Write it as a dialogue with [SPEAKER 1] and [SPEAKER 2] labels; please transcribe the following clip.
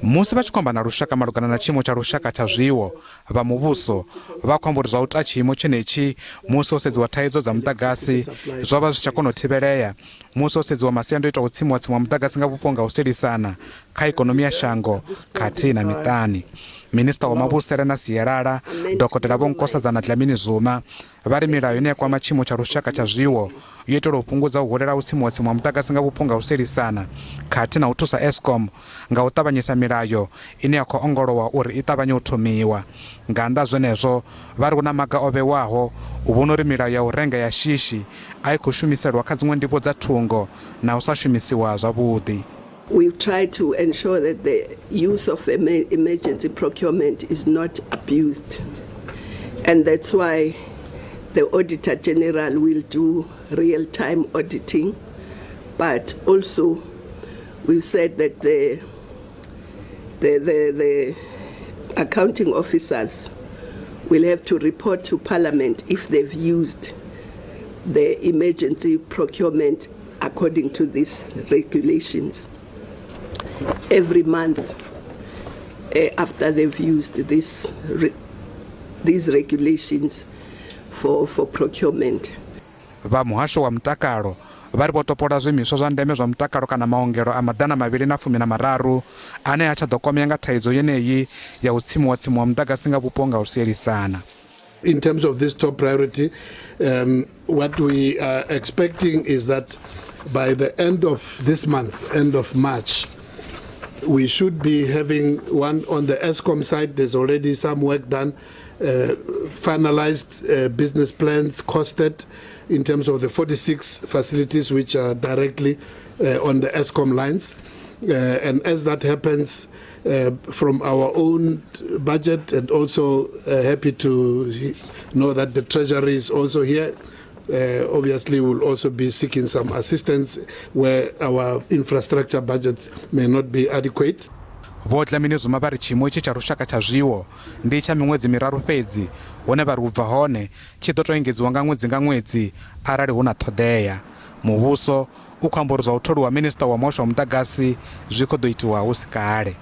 [SPEAKER 1] musi vachikomba na rushaka malugana na chimo cha rushaka cha zwiwo va muvhuso va khombo zwa u ta chimo chenechi musi ho sedziwa thaidzo dza mudagasi zwo vha zwi tsha kona u thivhelea musi ho sedziwa masiandoitwa a u tsimuwa mudagasi nga vhupo nga u sielisana kha ikonomi ya shango khathihi na miṱani. Minista wa mavhusele na sialala Dr. Vho Nkosazana Dlamini Zuma vha ri milayo ine ya kwama chimo cha rushaka cha zwiwo yo itela u fhungudza u holela u tsimuwa mudagasi nga vhupo nga u sielisana khathihi na u thusa Eskom nga u ṱavhanyisa milayo ine ya khou ongolowa uri i ṱavhanye u thomiwa. Nga nnḓa zwenezwo vha ri hu na maga o vhewaho u vhona uri milayo ya u renga ya shishi a i khou shumiselwa kha dziṅwe ndivho dza thungo na u sa shumisiwa zwavhuḓi.
[SPEAKER 2] We've tried to ensure that the use of emergency procurement is not abused. And that's why the Auditor General will do real-time auditing. But also, we've said that the accounting officers will have to report to Parliament if they've used the emergency procurement according to these regulations. Every month after they've used these regulations for procurement.
[SPEAKER 1] Va muhasho wa mutakalo vari vho topola zwiimiswa zwa ndeme zwa mutakalo kana maongelo a maḓana mavhili na fumi na mararu ane a tsha ḓo kwamea nga thaidzo yeneyi ya u tsimuwa mudagasi nga vhupo nga u sielisana.
[SPEAKER 3] In terms of this top priority, what we are expecting is that by the end of this month, end of March, we should be having one on the Eskom side. There's already some work done, finalized business plans costed in terms of the 46 facilities which are directly on the Eskom lines. And as that happens, from our own budget, and also happy to know that the Treasury is also here. Obviously, we'll also be seeking some assistance where our infrastructure budgets may not be adequate.
[SPEAKER 1] Vho Dlamini Zuma vari chimo ichi cha rushaka cha zwiwo ndi cha miṅwedzi miraru fhedzi hone vari u bva hone tshi ḓo tou engedziwa nga ṅwedzi arali hu na ṱhoḓea. Muvhuso u khou amba uri zwa u tholiwa minista wa muhasho wa muḓagasi zwi khou ḓo itiwa hu si kale.